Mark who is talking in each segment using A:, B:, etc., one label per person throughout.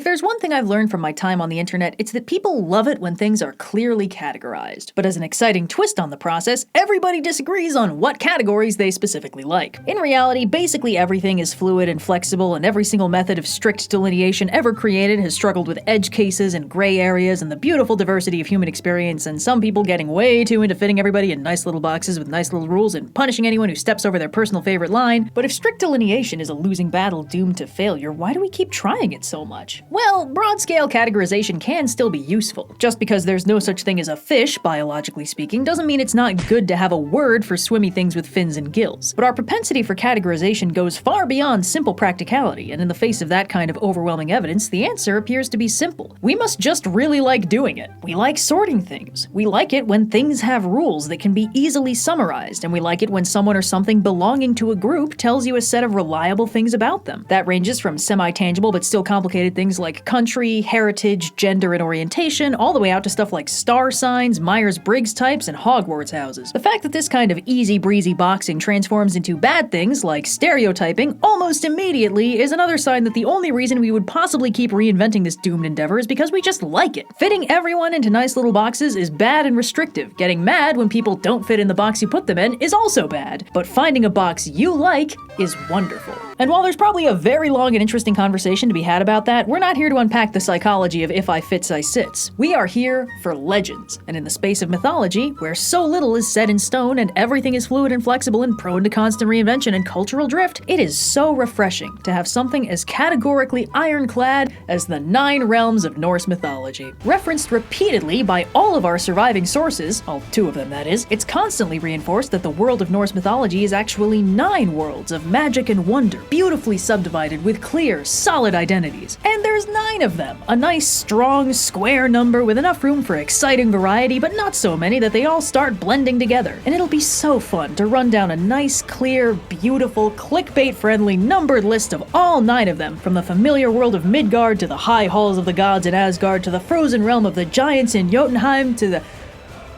A: If there's one thing I've learned from my time on the internet, it's that people love it when things are clearly categorized. But as an exciting twist on the process, everybody disagrees on what categories they specifically like. In reality, basically everything is fluid and flexible, and every single method of strict delineation ever created has struggled with edge cases and gray areas and the beautiful diversity of human experience, and some people getting way too into fitting everybody in nice little boxes with nice little rules and punishing anyone who steps over their personal favorite line. But if strict delineation is a losing battle doomed to failure, why do we keep trying it so much? Well, broad-scale categorization can still be useful. Just because there's no such thing as a fish, biologically speaking, doesn't mean it's not good to have a word for swimmy things with fins and gills. But our propensity for categorization goes far beyond simple practicality, and in the face of that kind of overwhelming evidence, the answer appears to be simple. We must just really like doing it. We like sorting things. We like it when things have rules that can be easily summarized, and we like it when someone or something belonging to a group tells you a set of reliable things about them. That ranges from semi-tangible but still complicated things like country, heritage, gender, and orientation, all the way out to stuff like star signs, Myers-Briggs types, and Hogwarts houses. The fact that this kind of easy-breezy boxing transforms into bad things like stereotyping almost immediately is another sign that the only reason we would possibly keep reinventing this doomed endeavor is because we just like it. Fitting everyone into nice little boxes is bad and restrictive. Getting mad when people don't fit in the box you put them in is also bad. But finding a box you like is wonderful. And while there's probably a very long and interesting conversation to be had about that, we're not here to unpack the psychology of if I fits, I sits. We are here for legends. And in the space of mythology, where so little is set in stone and everything is fluid and flexible and prone to constant reinvention and cultural drift, it is so refreshing to have something as categorically ironclad as the 9 realms of Norse mythology. Referenced repeatedly by all of our surviving sources, all 2 of them that is, it's constantly reinforced that the world of Norse mythology is actually 9 worlds of magic and wonder, beautifully subdivided with clear, solid identities. And there's 9 of them. A nice, strong, square number with enough room for exciting variety, but not so many that they all start blending together. And it'll be so fun to run down a nice, clear, beautiful, clickbait-friendly, numbered list of all 9 of them, from the familiar world of Midgard to the high halls of the gods in Asgard to the frozen realm of the giants in Jotunheim to the...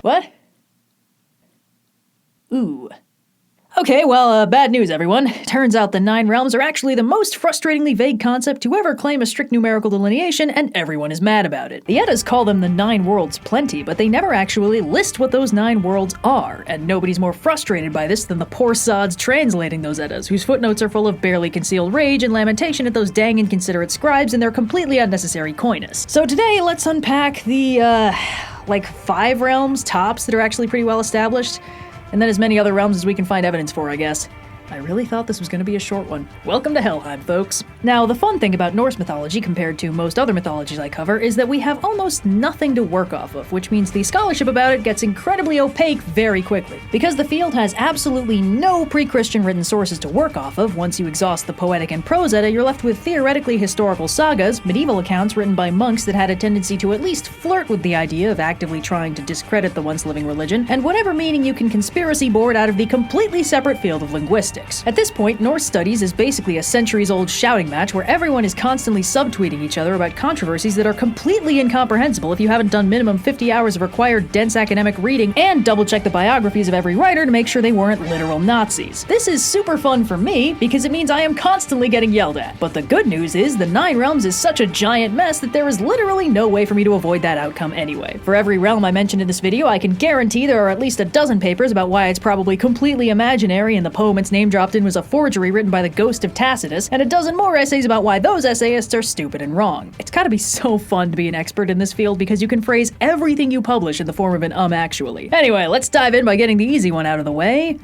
A: What? Ooh. Okay, well, bad news, everyone. Turns out the 9 realms are actually the most frustratingly vague concept to ever claim a strict numerical delineation, and everyone is mad about it. The Eddas call them the 9 worlds plenty, but they never actually list what those 9 worlds are, and nobody's more frustrated by this than the poor sods translating those Eddas, whose footnotes are full of barely concealed rage and lamentation at those dang inconsiderate scribes and their completely unnecessary coyness. So today, let's unpack the, 5 realms, tops, that are actually pretty well established. And then as many other realms as we can find evidence for, I guess. I really thought this was going to be a short one. Welcome to Helheim, folks. Now, the fun thing about Norse mythology compared to most other mythologies I cover is that we have almost nothing to work off of, which means the scholarship about it gets incredibly opaque very quickly. Because the field has absolutely no pre-Christian written sources to work off of, once you exhaust the poetic and prose edda, you're left with theoretically historical sagas, medieval accounts written by monks that had a tendency to at least flirt with the idea of actively trying to discredit the once living religion, and whatever meaning you can conspiracy board out of the completely separate field of linguistics. At this point, Norse studies is basically a centuries-old shouting match where everyone is constantly subtweeting each other about controversies that are completely incomprehensible if you haven't done minimum 50 hours of required dense academic reading and double-check the biographies of every writer to make sure they weren't literal Nazis. This is super fun for me because it means I am constantly getting yelled at. But the good news is the 9 realms is such a giant mess that there is literally no way for me to avoid that outcome anyway. For every realm I mentioned in this video, I can guarantee there are at least a dozen papers about why it's probably completely imaginary and the poem it's name dropped in was a forgery written by the ghost of Tacitus, and a dozen more essays about why those essayists are stupid and wrong. It's gotta be so fun to be an expert in this field because you can phrase everything you publish in the form of an actually. Anyway, let's dive in by getting the easy one out of the way.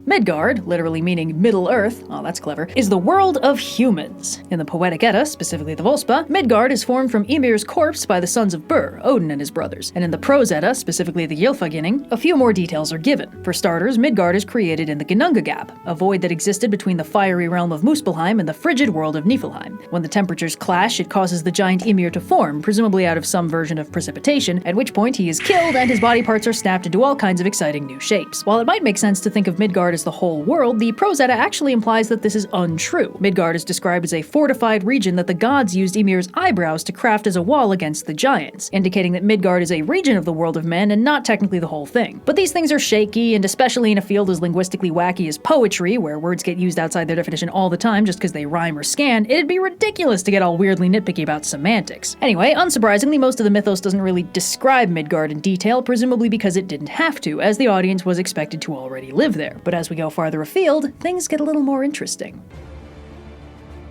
A: Midgard, literally meaning Middle Earth, oh that's clever, is the world of humans. In the Poetic Edda, specifically the Vospa, Midgard is formed from Ymir's corpse by the sons of Bur, Odin and his brothers. And in the Prose Edda, specifically the Gylfaginning, a few more details are given. For starters, Midgard is created in the Ginnunga Gap, a void that existed between the fiery realm of Muspelheim and the frigid world of Niflheim. When the temperatures clash, it causes the giant Ymir to form, presumably out of some version of precipitation, at which point he is killed and his body parts are snapped into all kinds of exciting new shapes. While it might make sense to think of Midgard Midgard is the whole world, the Prose Edda actually implies that this is untrue. Midgard is described as a fortified region that the gods used Ymir's eyebrows to craft as a wall against the giants, indicating that Midgard is a region of the world of men and not technically the whole thing. But these things are shaky, and especially in a field as linguistically wacky as poetry, where words get used outside their definition all the time just because they rhyme or scan, it'd be ridiculous to get all weirdly nitpicky about semantics. Anyway, unsurprisingly, most of the mythos doesn't really describe Midgard in detail, presumably because it didn't have to, as the audience was expected to already live there. But as we go farther afield, things get a little more interesting.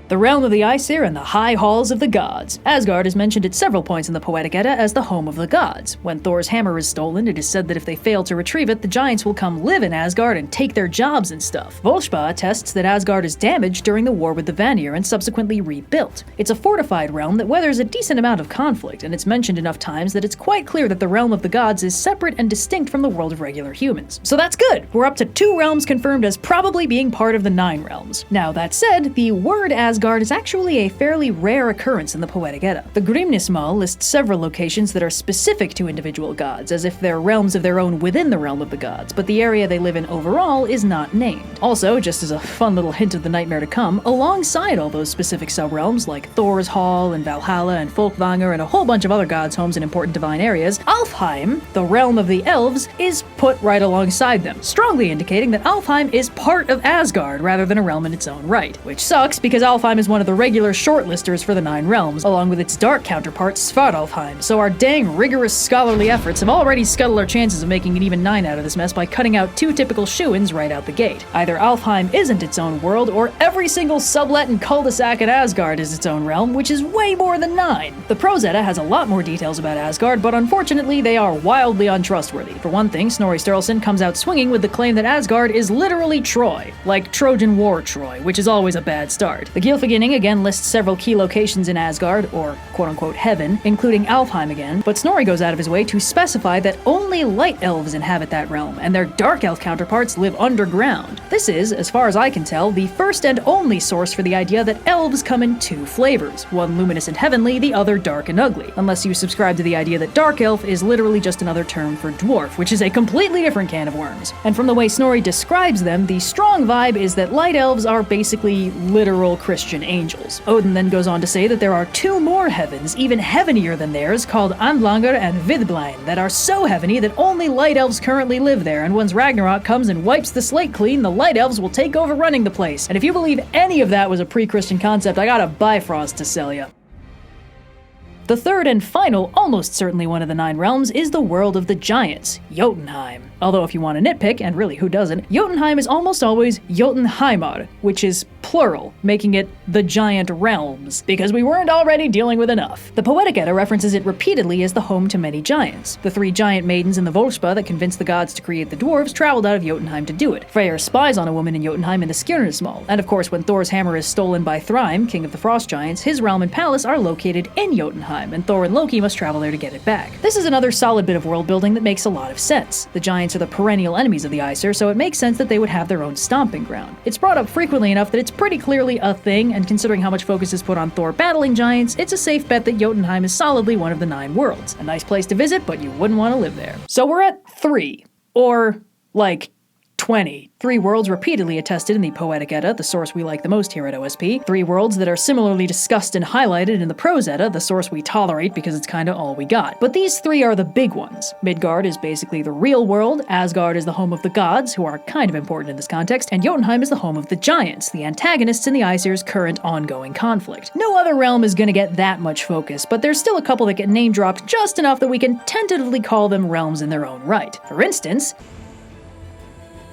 A: The realm of the Aesir and the high halls of the gods. Asgard is mentioned at several points in the Poetic Edda as the home of the gods. When Thor's hammer is stolen, it is said that if they fail to retrieve it, the giants will come live in Asgard and take their jobs and stuff. Volspa attests that Asgard is damaged during the war with the Vanir and subsequently rebuilt. It's a fortified realm that weathers a decent amount of conflict, and it's mentioned enough times that it's quite clear that the realm of the gods is separate and distinct from the world of regular humans. So that's good! We're up to 2 realms confirmed as probably being part of the 9 realms. Now that said, the word Asgard is actually a fairly rare occurrence in the Poetic Edda. The Grimnismal lists several locations that are specific to individual gods, as if they're realms of their own within the realm of the gods, but the area they live in overall is not named. Also, just as a fun little hint of the nightmare to come, alongside all those specific subrealms like Thor's Hall and Valhalla and Folkvanger and a whole bunch of other gods' homes in important divine areas, Alfheim, the realm of the elves, is put right alongside them, strongly indicating that Alfheim is part of Asgard rather than a realm in its own right. Which sucks because Alfheim is one of the regular shortlisters for the 9 realms, along with its dark counterpart Svartalfheim, so our dang rigorous scholarly efforts have already scuttled our chances of making an even 9 out of this mess by cutting out 2 typical shoo-ins right out the gate. Either Alfheim isn't its own world, or every single sublet and cul-de-sac in Asgard is its own realm, which is way more than 9. The Prose Edda has a lot more details about Asgard, but unfortunately they are wildly untrustworthy. For one thing, Snorri Sturluson comes out swinging with the claim that Asgard is literally Troy, like Trojan War Troy, which is always a bad start. The Gylfaginning again lists several key locations in Asgard, or quote-unquote heaven, including Alfheim again, but Snorri goes out of his way to specify that only light elves inhabit that realm, and their dark elf counterparts live underground. This is, as far as I can tell, the first and only source for the idea that elves come in 2 flavors, one luminous and heavenly, the other dark and ugly, unless you subscribe to the idea that dark elf is literally just another term for dwarf, which is a completely different can of worms. And from the way Snorri describes them, the strong vibe is that light elves are basically literal Christian angels. Odin then goes on to say that there are 2 more heavens, even heavenier than theirs, called Andlanger and Vidblain, that are so heaveny that only light elves currently live there, and once Ragnarok comes and wipes the slate clean, the light elves will take over running the place. And if you believe any of that was a pre-Christian concept, I got a Bifrost to sell ya. The third and final, almost certainly one of the 9 realms, is the world of the giants, Jotunheim. Although if you want to nitpick, and really who doesn't, Jotunheim is almost always Jotunheimar, which is plural, making it the giant realms, because we weren't already dealing with enough. The Poetic Edda references it repeatedly as the home to many giants. The 3 giant maidens in the Volspa that convinced the gods to create the dwarves traveled out of Jotunheim to do it. Freyr spies on a woman in Jotunheim in the Skirnismal, and of course when Thor's hammer is stolen by Thrym, king of the frost giants, his realm and palace are located in Jotunheim, and Thor and Loki must travel there to get it back. This is another solid bit of world building that makes a lot of sense. The giants are the perennial enemies of the Aesir, so it makes sense that they would have their own stomping ground. It's brought up frequently enough that it's pretty clearly a thing, and considering how much focus is put on Thor battling giants, it's a safe bet that Jotunheim is solidly one of the 9 worlds. A nice place to visit, but you wouldn't want to live there. So we're at 3. Or, like, 20. 3 worlds repeatedly attested in the Poetic Edda, the source we like the most here at OSP. 3 worlds that are similarly discussed and highlighted in the Prose Edda, the source we tolerate because it's kinda all we got. But these 3 are the big ones. Midgard is basically the real world, Asgard is the home of the gods, who are kind of important in this context, and Jotunheim is the home of the giants, the antagonists in the Aesir's current ongoing conflict. No other realm is gonna get that much focus, but there's still a couple that get name-dropped just enough that we can tentatively call them realms in their own right. For instance,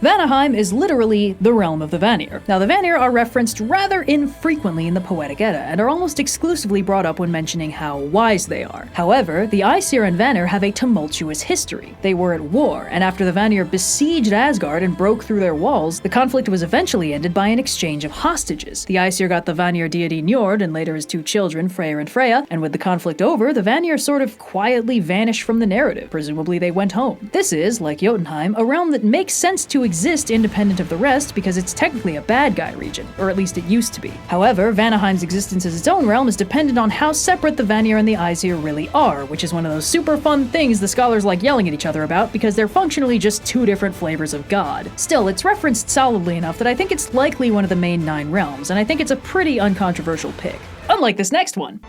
A: Vanaheim is literally the realm of the Vanir. Now, the Vanir are referenced rather infrequently in the Poetic Edda, and are almost exclusively brought up when mentioning how wise they are. However, the Aesir and Vanir have a tumultuous history. They were at war, and after the Vanir besieged Asgard and broke through their walls, the conflict was eventually ended by an exchange of hostages. The Aesir got the Vanir deity Njord, and later his 2 children, Freyr and Freya, and with the conflict over, the Vanir sort of quietly vanished from the narrative. Presumably they went home. This is, like Jotunheim, a realm that makes sense to exist exist independent of the rest because it's technically a bad guy region, or at least it used to be. However, Vanaheim's existence as its own realm is dependent on how separate the Vanir and the Aesir really are, which is one of those super fun things the scholars like yelling at each other about because they're functionally just two different flavors of God. Still, it's referenced solidly enough that I think it's likely one of the main 9 realms, and I think it's a pretty uncontroversial pick. Unlike this next one.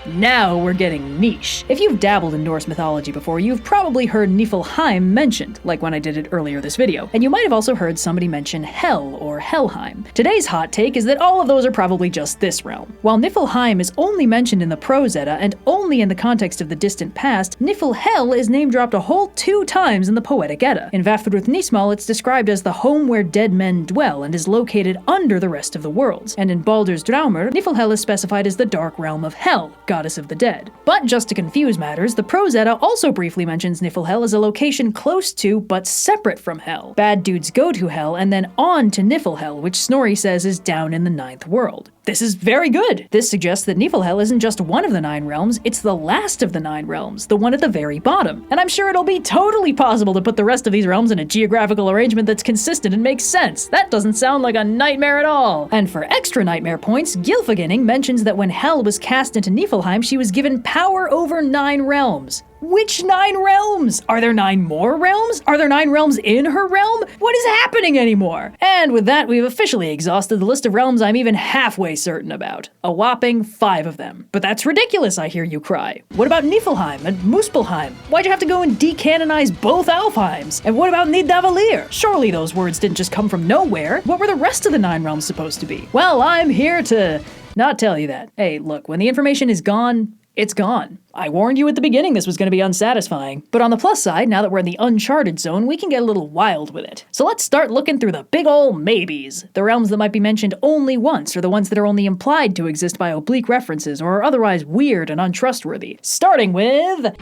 A: Now we're getting niche. If you've dabbled in Norse mythology before, you've probably heard Niflheim mentioned, like when I did it earlier this video, and you might have also heard somebody mention Hel or Helheim. Today's hot take is that all of those are probably just this realm. While Niflheim is only mentioned in the Prose Edda and only in the context of the distant past, Niflhel is name-dropped a whole 2 times in the Poetic Edda. In Vafthrûdnismal, it's described as the home where dead men dwell and is located under the rest of the worlds, and in Baldur's Draumr, Niflhel is specified as the dark realm of Hel, goddess of the dead. But just to confuse matters, the Prose Edda also briefly mentions Niflhel as a location close to, but separate from Hel. Bad dudes go to Hel and then on to Niflhel, which Snorri says is down in the 9th world. This is very good! This suggests that Niflhel isn't just one of the 9 realms, it's the last of the 9 realms, the one at the very bottom. And I'm sure it'll be totally possible to put the rest of these realms in a geographical arrangement that's consistent and makes sense. That doesn't sound like a nightmare at all! And for extra nightmare points, Gylfaginning mentions that when Hel was cast into Niflheim, she was given power over 9 realms. Which 9 realms? Are there 9 more realms? Are there 9 realms in her realm? What is happening anymore? And with that, we've officially exhausted the list of realms I'm even halfway certain about. A whopping 5 of them. But that's ridiculous, I hear you cry. What about Niflheim and Muspelheim? Why'd you have to go and decanonize both Alfheims? And what about Nidavellir? Surely those words didn't just come from nowhere. What were the rest of the 9 realms supposed to be? Well, I'm here to not tell you that. Hey, look, when the information is gone, it's gone. I warned you at the beginning this was going to be unsatisfying. But on the plus side, now that we're in the uncharted zone, we can get a little wild with it. So let's start looking through the big ol' maybes. The realms that might be mentioned only once, or the ones that are only implied to exist by oblique references, or are otherwise weird and untrustworthy. Starting with...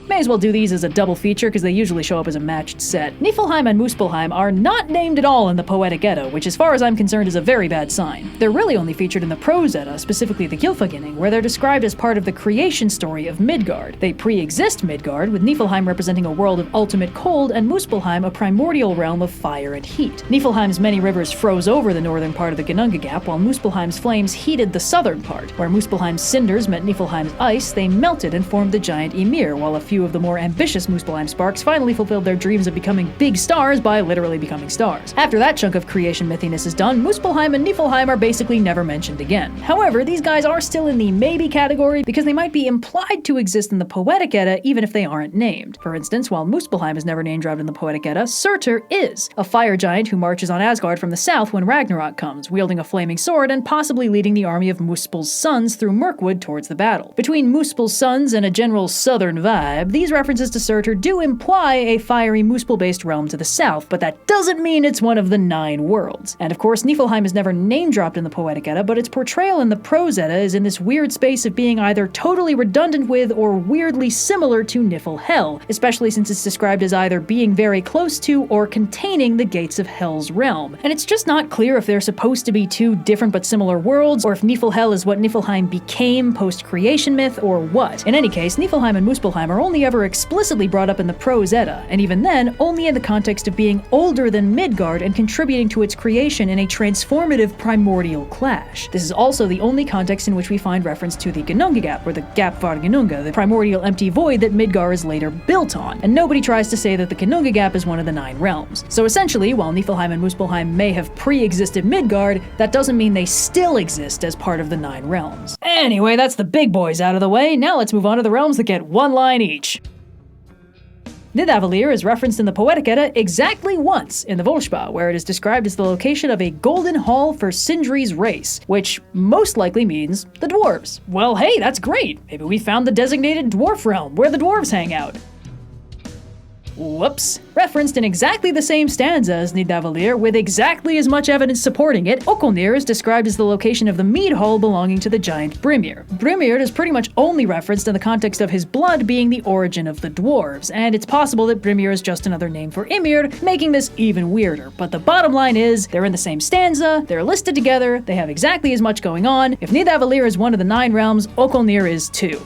A: May as well do these as a double feature because they usually show up as a matched set. Niflheim and Muspelheim are not named at all in the Poetic Edda, which as far as I'm concerned is a very bad sign. They're really only featured in the Prose Edda, specifically the Gylfaginning, where they're described as part of the creation story of Midgard. They pre-exist Midgard, with Niflheim representing a world of ultimate cold and Muspelheim a primordial realm of fire and heat. Niflheim's many rivers froze over the northern part of the Ginnungagap, while Muspelheim's flames heated the southern part. Where Muspelheim's cinders met Niflheim's ice, they melted and formed the giant Ymir, while a few of the more ambitious Muspelheim sparks finally fulfilled their dreams of becoming big stars by literally becoming stars. After that chunk of creation mythiness is done, Muspelheim and Niflheim are basically never mentioned again. However, these guys are still in the maybe category because they might be implied to exist in the Poetic Edda even if they aren't named. For instance, while Muspelheim is never name-dropped in the Poetic Edda, Surtur is, a fire giant who marches on Asgard from the south when Ragnarok comes, wielding a flaming sword and possibly leading the army of Muspel's sons through Mirkwood towards the battle. Between Muspel's sons and a general southern vibe, these references to Surtur do imply a fiery Muspel-based realm to the south, but that doesn't mean it's one of the 9 worlds. And of course, Niflheim is never name-dropped in the Poetic Edda, but its portrayal in the Prose Edda is in this weird space of being either totally redundant with or weirdly similar to Niflhel, especially since it's described as either being very close to or containing the gates of Hel's realm. And it's just not clear if they're supposed to be 2 different but similar worlds, or if Niflhel is what Niflheim became post-creation myth, or what. In any case, Niflheim and Muspelheim are only ever explicitly brought up in the Prose Edda, and even then, only in the context of being older than Midgard and contributing to its creation in a transformative primordial clash. This is also the only context in which we find reference to the Ginnungagap, or the Gap var Ginnunga, the primordial empty void that Midgard is later built on, and nobody tries to say that the Ginnungagap is one of the 9 realms. So essentially, while Niflheim and Muspelheim may have pre-existed Midgard, that doesn't mean they still exist as part of the 9 realms. Anyway, that's the big boys out of the way, now let's move on to the realms that get 1 line each. Nidavellir is referenced in the Poetic Edda exactly once in the Volspa, where it is described as the location of a golden hall for Sindri's race, which most likely means the dwarves. Well, hey, that's great! Maybe we found the designated dwarf realm, where the dwarves hang out. Whoops. Referenced in exactly the same stanza as Nidavellir, with exactly as much evidence supporting it, Okolnir is described as the location of the mead hall belonging to the giant Brimir. Brimir is pretty much only referenced in the context of his blood being the origin of the dwarves, and it's possible that Brimir is just another name for Ymir, making this even weirder. But the bottom line is, they're in the same stanza, they're listed together, they have exactly as much going on. If Nidavellir is one of the 9 realms, Okolnir is too.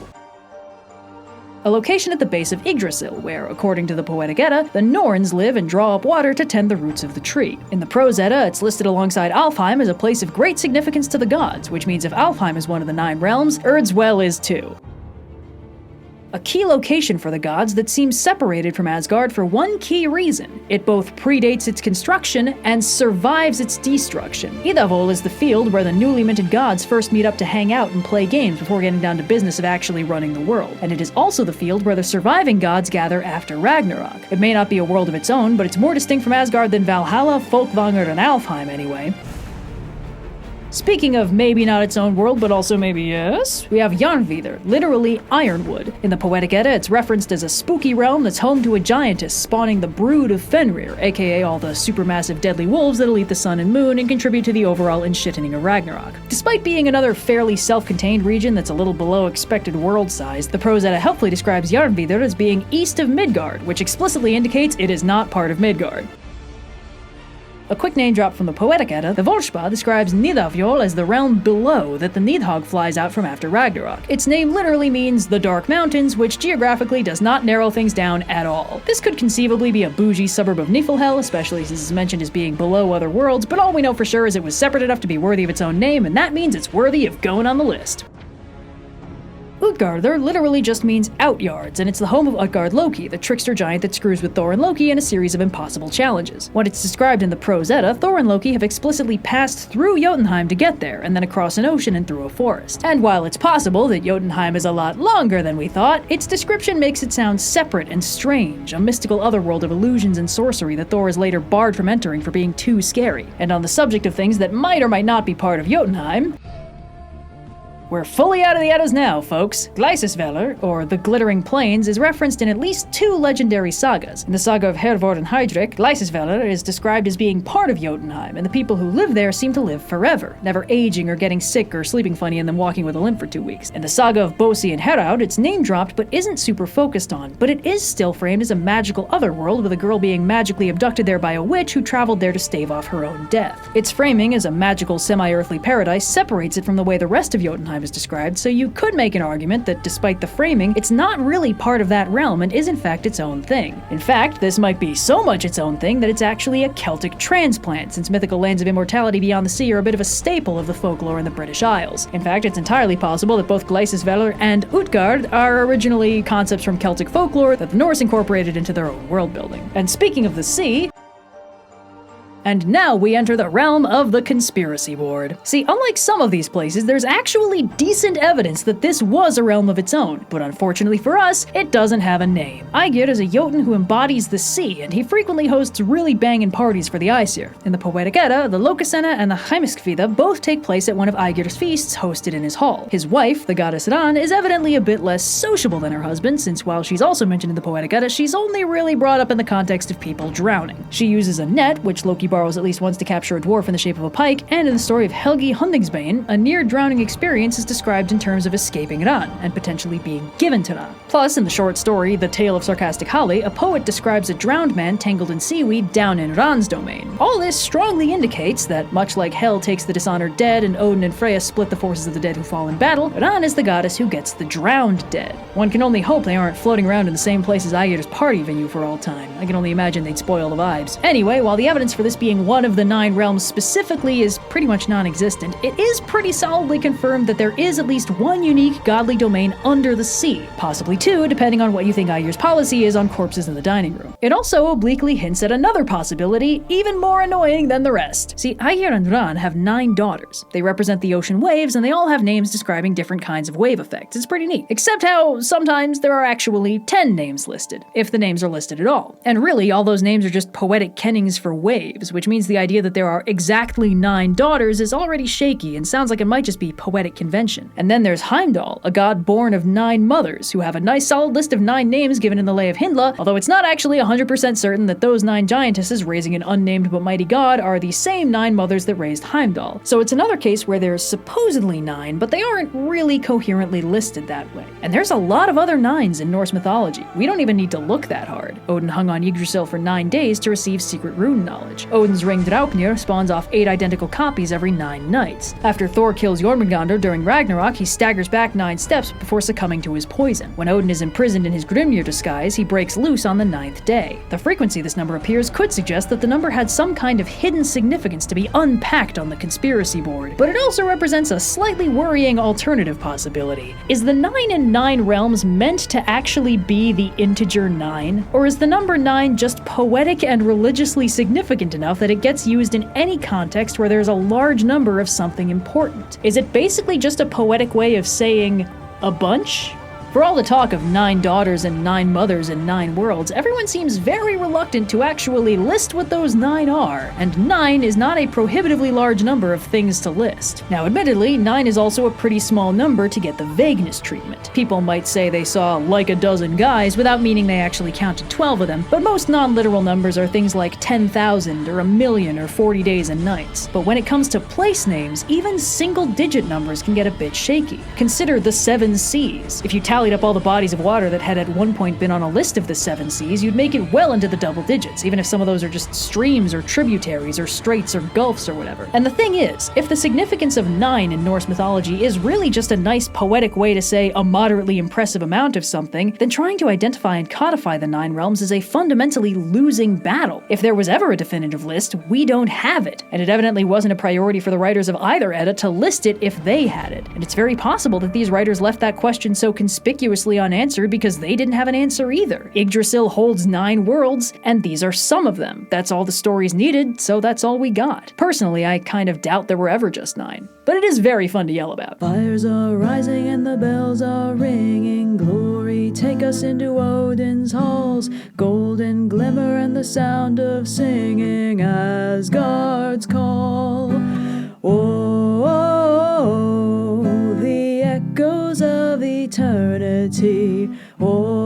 A: a location at the base of Yggdrasil, where, according to the Poetic Edda, the Norns live and draw up water to tend the roots of the tree. In the Prose Edda, it's listed alongside Alfheim as a place of great significance to the gods, which means if Alfheim is one of the 9 realms, Urdswell is too. A key location for the gods that seems separated from Asgard for one key reason. It both predates its construction and survives its destruction. Idrasil is the field where the newly minted gods first meet up to hang out and play games before getting down to business of actually running the world. And it is also the field where the surviving gods gather after Ragnarok. It may not be a world of its own, but it's more distinct from Asgard than Valhalla, Folkvanger, and Alfheim anyway. Speaking of maybe not its own world, but also maybe yes, we have Jarnvidr, literally Ironwood. In the Poetic Edda, it's referenced as a spooky realm that's home to a giantess spawning the brood of Fenrir, aka all the supermassive deadly wolves that'll eat the sun and moon and contribute to the overall enshittening of Ragnarok. Despite being another fairly self-contained region that's a little below expected world size, the Prose Edda helpfully describes Jarnvidr as being east of Midgard, which explicitly indicates it is not part of Midgard. A quick name drop from the Poetic Edda, the Volspa describes Nidafjol as the realm below that the Nidhogg flies out from after Ragnarok. Its name literally means the Dark Mountains, which geographically does not narrow things down at all. This could conceivably be a bougie suburb of Niflheim, especially since it's mentioned as being below other worlds, but all we know for sure is it was separate enough to be worthy of its own name, and that means it's worthy of going on the list. Utgard literally just means outyards, and it's the home of Utgard Loki, the trickster giant that screws with Thor and Loki in a series of impossible challenges. When it's described in the Prose Edda, Thor and Loki have explicitly passed through Jotunheim to get there, and then across an ocean and through a forest. And while it's possible that Jotunheim is a lot longer than we thought, its description makes it sound separate and strange, a mystical otherworld of illusions and sorcery that Thor is later barred from entering for being too scary. And on the subject of things that might or might not be part of Jotunheim, we're fully out of the Eddas now, folks. Gleisisvellir, or the Glittering Plains, is referenced in at least 2 legendary sagas. In the saga of Hervor and Heidrek, Gleisisvellir is described as being part of Jotunheim, and the people who live there seem to live forever, never aging or getting sick or sleeping funny and then walking with a limp for 2 weeks. In the saga of Bosi and Heraud, it's name-dropped but isn't super focused on, but it is still framed as a magical otherworld with a girl being magically abducted there by a witch who traveled there to stave off her own death. Its framing as a magical semi-earthly paradise separates it from the way the rest of Jotunheim is described, so you could make an argument that despite the framing, it's not really part of that realm and is in fact its own thing. In fact, this might be so much its own thing that it's actually a Celtic transplant, since mythical lands of immortality beyond the sea are a bit of a staple of the folklore in the British Isles. In fact, it's entirely possible that both Gleisisvellir and Utgard are originally concepts from Celtic folklore that the Norse incorporated into their own world building. And speaking of the sea, and now we enter the realm of the conspiracy board. See, unlike some of these places, there's actually decent evidence that this was a realm of its own, but unfortunately for us, it doesn't have a name. Aegir is a Jotun who embodies the sea, and he frequently hosts really banging parties for the Aesir. In the Poetic Edda, the Lokasenna and the Heimiskvida both take place at one of Aegir's feasts hosted in his hall. His wife, the goddess Ran, is evidently a bit less sociable than her husband, since while she's also mentioned in the Poetic Edda, she's only really brought up in the context of people drowning. She uses a net, which Loki borrows at least once to capture a dwarf in the shape of a pike, and in the story of Helgi Hundingsbane, a near-drowning experience is described in terms of escaping Ran, and potentially being given to Ran. Plus, in the short story, The Tale of Sarcastic Holly, a poet describes a drowned man tangled in seaweed down in Ran's domain. All this strongly indicates that, much like Hel takes the dishonored dead and Odin and Freya split the forces of the dead who fall in battle, Ran is the goddess who gets the drowned dead. One can only hope they aren't floating around in the same place as Aegir's party venue for all time. I can only imagine they'd spoil the vibes. Anyway, while the evidence for this being one of the 9 realms specifically is pretty much non-existent, it is pretty solidly confirmed that there is at least one unique godly domain under the sea, possibly 2, depending on what you think Aegir's policy is on corpses in the dining room. It also obliquely hints at another possibility, even more annoying than the rest. See, Aegir and Ran have 9 daughters. They represent the ocean waves, and they all have names describing different kinds of wave effects. It's pretty neat. Except how sometimes there are actually 10 names listed, if the names are listed at all. And really, all those names are just poetic kennings for waves, which means the idea that there are exactly 9 daughters is already shaky and sounds like it might just be poetic convention. And then there's Heimdall, a god born of 9 mothers, who have a nice solid list of 9 names given in the Lay of Hyndla, although it's not actually 100% certain that those 9 giantesses raising an unnamed but mighty god are the same 9 mothers that raised Heimdall. So it's another case where there's supposedly 9, but they aren't really coherently listed that way. And there's a lot of other 9s in Norse mythology. We don't even need to look that hard. Odin hung on Yggdrasil for 9 days to receive secret rune knowledge. Odin's ring Draupnir spawns off 8 identical copies every 9 nights. After Thor kills Jormungandr during Ragnarok, he staggers back 9 steps before succumbing to his poison. When Odin is imprisoned in his Grimnir disguise, he breaks loose on the 9th day. The frequency this number appears could suggest that the number had some kind of hidden significance to be unpacked on the conspiracy board, but it also represents a slightly worrying alternative possibility. Is the 9 in 9 realms meant to actually be the integer 9? Or is the number 9 just poetic and religiously significant enough that it gets used in any context where there's a large number of something important? Is it basically just a poetic way of saying a bunch? For all the talk of 9 daughters and 9 mothers and 9 worlds, everyone seems very reluctant to actually list what those 9 are, and 9 is not a prohibitively large number of things to list. Now admittedly, 9 is also a pretty small number to get the vagueness treatment. People might say they saw like a dozen guys without meaning they actually counted 12 of them, but most non-literal numbers are things like 10,000 or a million or 40 days and nights. But when it comes to place names, even single-digit numbers can get a bit shaky. Consider the 7 seas. If you tallied up all the bodies of water that had at one point been on a list of the 7 seas, you'd make it well into the double digits, even if some of those are just streams or tributaries or straits or gulfs or whatever. And the thing is, if the significance of 9 in Norse mythology is really just a nice poetic way to say a moderately impressive amount of something, then trying to identify and codify the 9 realms is a fundamentally losing battle. If there was ever a definitive list, we don't have it, and it evidently wasn't a priority for the writers of either Edda to list it if they had it. And it's very possible that these writers left that question so conspicuously unanswered because they didn't have an answer either. Yggdrasil holds 9 worlds, and these are some of them. That's all the stories needed, so that's all we got. Personally, I kind of doubt there were ever just 9. But it is very fun to yell about.
B: Fires are rising and the bells are ringing. Glory, take us into Odin's halls. Golden glimmer and the sound of singing. Asgard's call. Oh, the echoes of eternity. Oh,